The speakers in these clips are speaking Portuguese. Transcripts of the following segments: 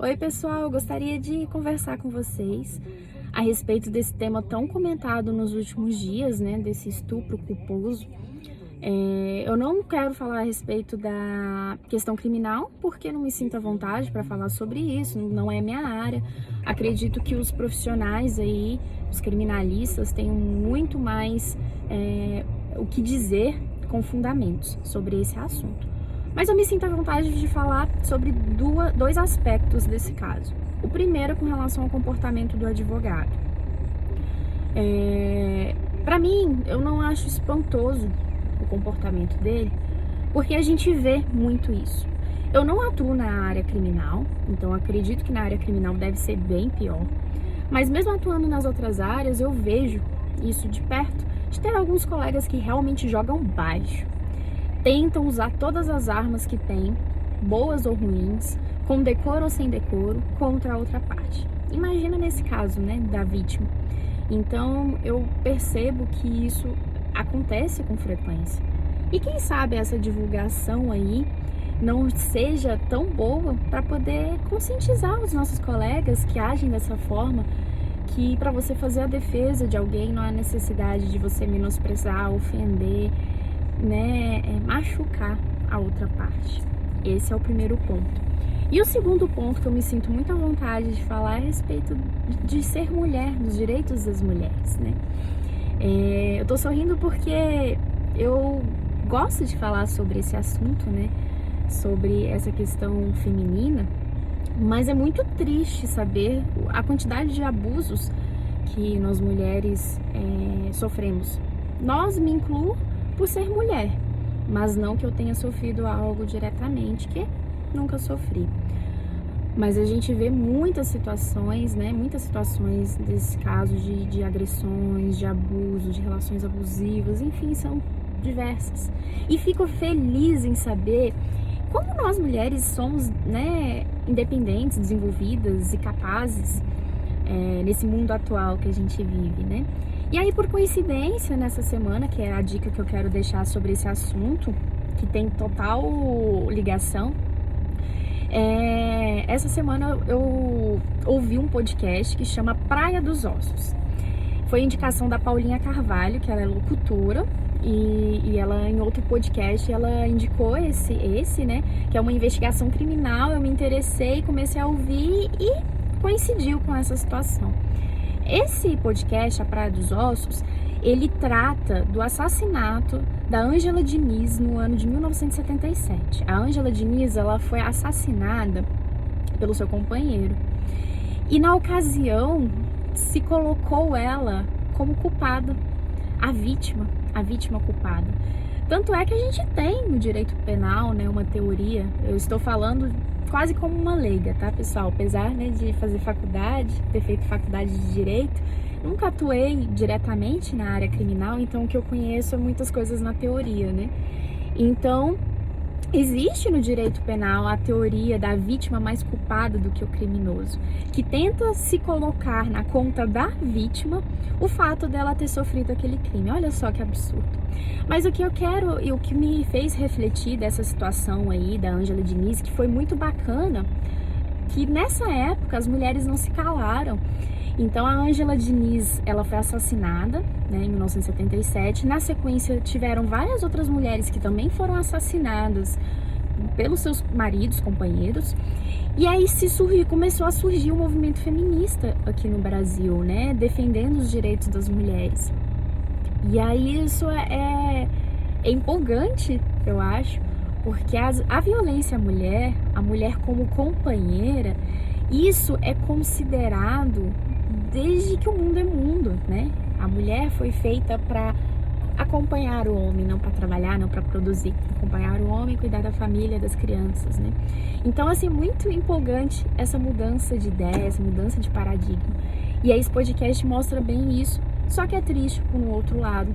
Oi, pessoal, eu gostaria de conversar com vocês a respeito desse tema tão comentado nos últimos dias, né, desse estupro culposo. Eu não quero falar a respeito da questão criminal, porque não me sinto à vontade para falar sobre isso, não é minha área. Acredito que os profissionais aí, os criminalistas, tenham muito mais o que dizer com fundamentos sobre esse assunto. Mas eu me sinto à vontade de falar sobre dois aspectos desse caso. O primeiro é com relação ao comportamento do advogado. Para mim, eu não acho espantoso o comportamento dele, porque a gente vê muito isso. Eu não atuo na área criminal, então acredito que na área criminal deve ser bem pior. Mas mesmo atuando nas outras áreas, eu vejo isso de perto, de ter alguns colegas que realmente jogam baixo. Tentam usar todas as armas que têm, boas ou ruins, com decoro ou sem decoro, contra a outra parte. Imagina nesse caso, né, da vítima. Então, eu percebo que isso acontece com frequência. E quem sabe essa divulgação aí não seja tão boa para poder conscientizar os nossos colegas que agem dessa forma, que para você fazer a defesa de alguém não há necessidade de você menosprezar, ofender, né, machucar a outra parte. Esse é o primeiro ponto. E o segundo ponto que eu me sinto muito à vontade de falar é a respeito de ser mulher, dos direitos das mulheres, né? Eu tô sorrindo porque eu gosto de falar sobre esse assunto, né? Sobre essa questão feminina, mas é muito triste saber a quantidade de abusos que nós mulheres sofremos. Nós, me incluo, por ser mulher, mas não que eu tenha sofrido algo diretamente, que nunca sofri. Mas a gente vê muitas situações, né? Muitas situações desses casos de agressões, de abuso, de relações abusivas, enfim, são diversas. E fico feliz em saber como nós mulheres somos, né, independentes, desenvolvidas e capazes nesse mundo atual que a gente vive, né? E aí, por coincidência, nessa semana, que é a dica que eu quero deixar sobre esse assunto, que tem total ligação, essa semana eu ouvi um podcast que chama Praia dos Ossos. Foi indicação da Paulinha Carvalho, que ela é locutora, e ela, em outro podcast, ela indicou esse, né, que é uma investigação criminal. Eu me interessei, comecei a ouvir e coincidiu com essa situação. Esse podcast, A Praia dos Ossos, ele trata do assassinato da Ângela Diniz no ano de 1977. A Ângela Diniz, ela foi assassinada pelo seu companheiro. E na ocasião, se colocou ela como culpada, a vítima culpada. Tanto é que a gente tem no direito penal, né, uma teoria, eu estou falando quase como uma leiga, tá, pessoal? Apesar, né, de fazer faculdade, ter feito faculdade de direito, nunca atuei diretamente na área criminal, então o que eu conheço é muitas coisas na teoria, né? Então, existe no direito penal a teoria da vítima mais culpada do que o criminoso, que tenta se colocar na conta da vítima o fato dela ter sofrido aquele crime. Olha só que absurdo. Mas o que eu quero e o que me fez refletir dessa situação aí da Ângela Diniz, que foi muito bacana, que nessa época as mulheres não se calaram. Então a Ângela Diniz, ela foi assassinada, né, em 1977. Na sequência tiveram várias outras mulheres que também foram assassinadas pelos seus maridos, companheiros. E aí começou a surgir um movimento feminista aqui no Brasil, né, defendendo os direitos das mulheres. E aí isso é empolgante, eu acho, porque a violência à mulher, a mulher como companheira, isso é considerado desde que o mundo é mundo, né? A mulher foi feita para acompanhar o homem, não para trabalhar, não para produzir. Acompanhar o homem, cuidar da família, das crianças, né? Então, assim, muito empolgante essa mudança de ideia, essa mudança de paradigma. E aí esse podcast mostra bem isso, só que é triste por um outro lado,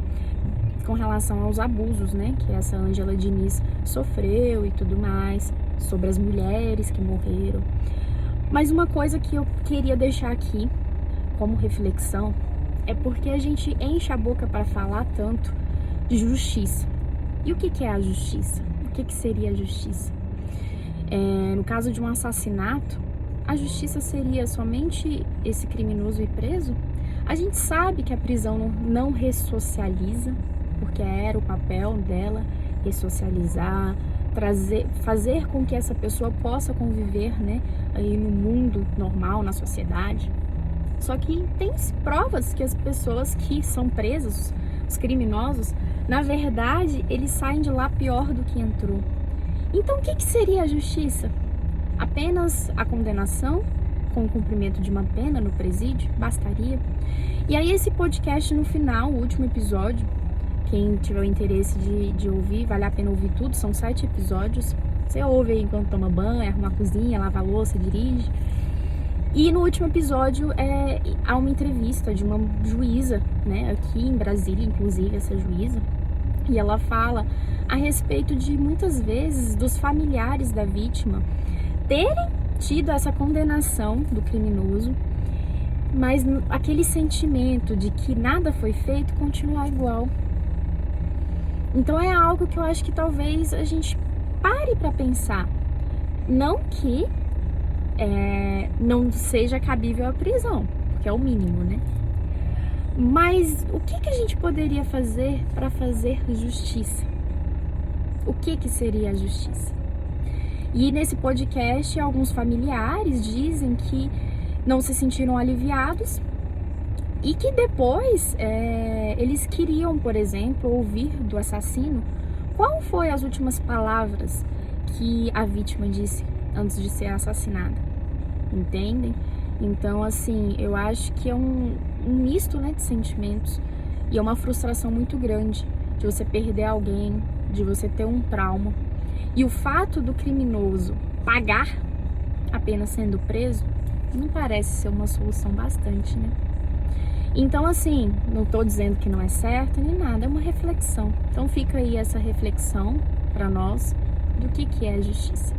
com relação aos abusos, né, que essa Ângela Diniz sofreu e tudo mais, sobre as mulheres que morreram. Mas uma coisa que eu queria deixar aqui como reflexão é porque a gente enche a boca para falar tanto de justiça. E o que é a justiça? O que seria a justiça? No caso de um assassinato, a justiça seria somente esse criminoso ir preso? A gente sabe que a prisão não ressocializa, porque era o papel dela, ressocializar, fazer com que essa pessoa possa conviver, né, aí no mundo normal, na sociedade. Só que tem provas que as pessoas que são presas, os criminosos, na verdade, eles saem de lá pior do que entrou. Então, o que seria a justiça? Apenas a condenação, com o cumprimento de uma pena no presídio? Bastaria? E aí, esse podcast, no final, o último episódio, quem tiver o interesse de ouvir, vale a pena ouvir tudo, são 7 episódios. Você ouve aí enquanto toma banho, arruma a cozinha, lava a louça, dirige. E no último episódio há uma entrevista de uma juíza, né, aqui em Brasília, inclusive, essa juíza, e ela fala a respeito de, muitas vezes, dos familiares da vítima terem tido essa condenação do criminoso, mas aquele sentimento de que nada foi feito continuar igual. Então é algo que eu acho que talvez a gente pare para pensar. Não que não seja cabível a prisão, porque é o mínimo, né? Mas o que a gente poderia fazer para fazer justiça? O que seria a justiça? E nesse podcast, alguns familiares dizem que não se sentiram aliviados e que depois eles queriam, por exemplo, ouvir do assassino qual foi as últimas palavras que a vítima disse antes de ser assassinada. Entendem? Então, assim, eu acho que é um misto, né, de sentimentos, e é uma frustração muito grande de você perder alguém, de você ter um trauma. E o fato do criminoso pagar apenas sendo preso não parece ser uma solução bastante, né? Então, assim, não tô dizendo que não é certo nem nada, é uma reflexão. Então fica aí essa reflexão para nós do que é a justiça.